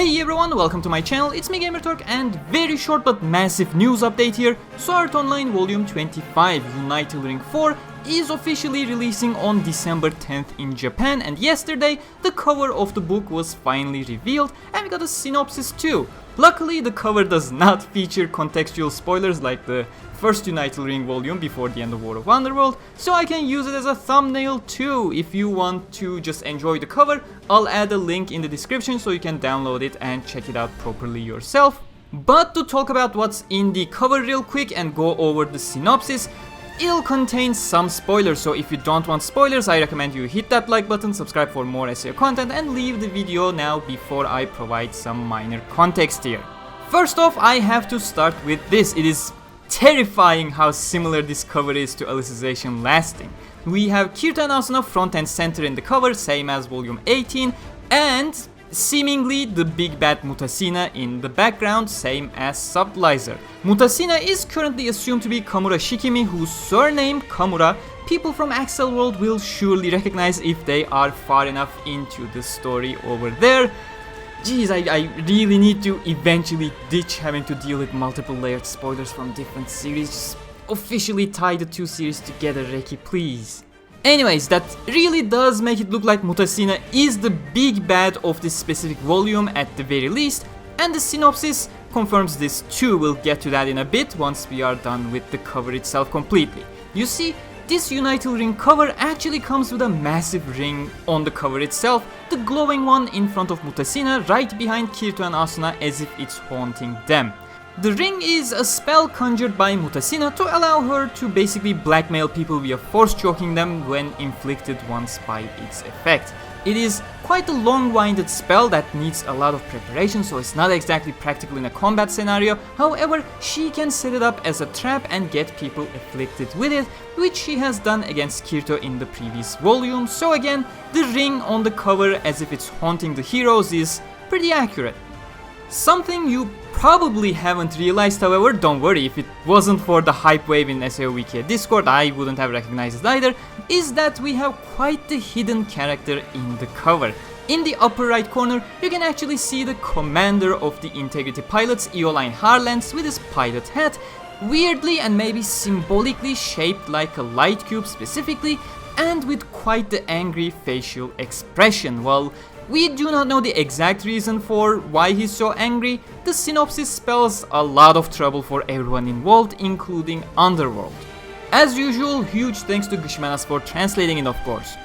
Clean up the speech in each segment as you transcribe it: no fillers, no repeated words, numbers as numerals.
Hey everyone, welcome to my channel, it's me Gamerturk, and very short but massive news update here. So Art Online Volume 25 Unital Ring IV is officially releasing on December 10th in Japan, and yesterday the cover of the book was finally revealed and we got a synopsis too. Luckily the cover does not feature contextual spoilers like the first Unital Ring volume before the end of War of Underworld, so I can use it as a thumbnail too. If you want to just enjoy the cover, I'll add a link in the description so you can download it and check it out properly yourself. But to talk about what's in the cover real quick and go over the synopsis, it'll contain some spoilers, so if you don't want spoilers, I recommend you hit that like button, subscribe for more SAO content, and leave the video now before I provide some minor context here. First off, I have to start with this. It is terrifying how similar this cover is to Alicization Lasting. We have Kirito and Asuna front and center in the cover, same as volume 18, and seemingly the big bad Mutasina in the background, same as Subtilizer. Mutasina is currently assumed to be Kamura Shikimi, whose surname Kamura people from Accel World will surely recognize if they are far enough into the story over there. Jeez, I really need to eventually ditch having to deal with multiple layered spoilers from different series. Just officially tie the two series together, Reki, please. Anyways, that really does make it look like Mutasina is the big bad of this specific volume at the very least, and the synopsis confirms this too. We'll get to that in a bit once we are done with the cover itself completely. You see, this Unital Ring cover actually comes with a massive ring on the cover itself, the glowing one in front of Mutasina right behind Kirito and Asuna as if it's haunting them. The ring is a spell conjured by Mutasina to allow her to basically blackmail people via force choking them when inflicted once by its effect. It is quite a long-winded spell that needs a lot of preparation, so it's not exactly practical in a combat scenario. However, she can set it up as a trap and get people afflicted with it, which she has done against Kirito in the previous volume. So again, the ring on the cover as if it's haunting the heroes is pretty accurate. Something you probably haven't realized, however, don't worry, if it wasn't for the hype wave in SAO Wiki Discord, I wouldn't have recognized it either, is that we have quite the hidden character in the cover. In the upper right corner, you can actually see the commander of the Integrity Pilots Eolyne Herlentz with his pilot hat, weirdly and maybe symbolically shaped like a light cube specifically, and with quite the angry facial expression. Well, we do not know the exact reason for why he's so angry. The synopsis spells a lot of trouble for everyone involved, including Underworld. As usual, huge thanks to Gishmanas for translating it, of course.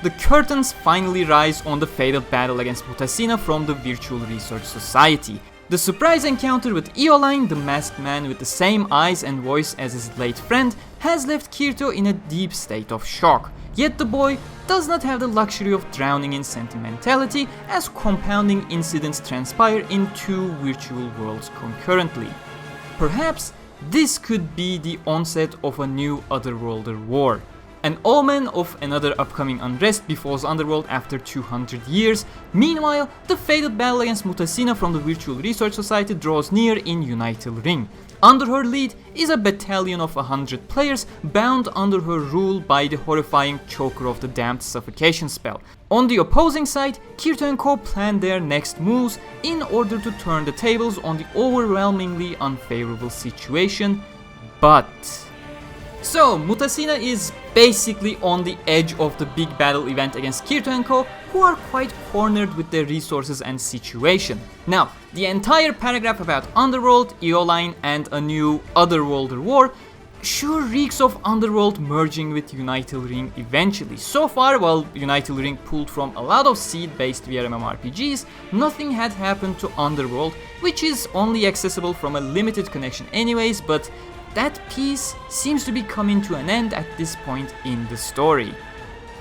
The curtains finally rise on the fatal battle against Mutasina from the Virtual Research Society. The surprise encounter with Eolyne, the masked man with the same eyes and voice as his late friend, has left Kirito in a deep state of shock. Yet the boy does not have the luxury of drowning in sentimentality, as compounding incidents transpire in two virtual worlds concurrently. Perhaps this could be the onset of a new Otherworlder war. An omen of another upcoming unrest befalls Underworld after 200 years. Meanwhile, the fatal battle against Mutasina from the Virtual Research Society draws near in Unital Ring. Under her lead is a battalion of 100 players bound under her rule by the horrifying Choker of the Damned suffocation spell. On the opposing side, Kirito and co plan their next moves in order to turn the tables on the overwhelmingly unfavorable situation, but... So, Mutasina is basically on the edge of the big battle event against Kirito and co, who are quite cornered with their resources and situation. Now, the entire paragraph about Underworld, Eolyne, and a new Otherworlder war sure reeks of Underworld merging with Unital Ring eventually. So far, while Unital Ring pulled from a lot of seed-based VRMMORPGs, nothing had happened to Underworld, which is only accessible from a limited connection anyways, but that piece seems to be coming to an end at this point in the story.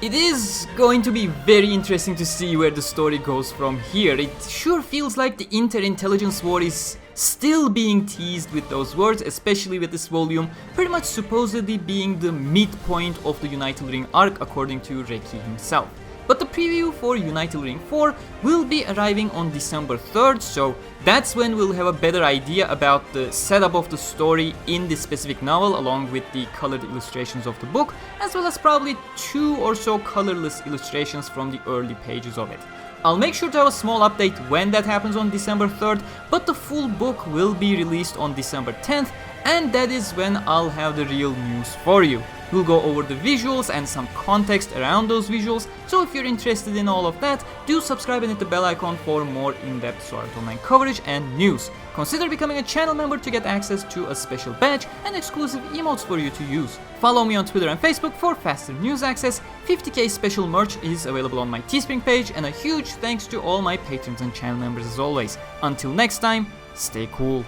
It is going to be very interesting to see where the story goes from here. It sure feels like the inter-intelligence war is still being teased with those words, especially with this volume pretty much supposedly being the midpoint of the Unital Ring arc according to Reki himself. But the preview for Unital Ring IV will be arriving on December 3rd, so that's when we'll have a better idea about the setup of the story in this specific novel, along with the colored illustrations of the book, as well as probably 2 or so colorless illustrations from the early pages of it. I'll make sure to have a small update when that happens on December 3rd, but the full book will be released on December 10th, and that is when I'll have the real news for you. We'll go over the visuals and some context around those visuals, so if you're interested in all of that, do subscribe and hit the bell icon for more in-depth Sword Art Online coverage and news. Consider becoming a channel member to get access to a special badge and exclusive emotes for you to use. Follow me on Twitter and Facebook for faster news access. 50k special merch is available on my Teespring page, and a huge thanks to all my patrons and channel members as always. Until next time, stay cool.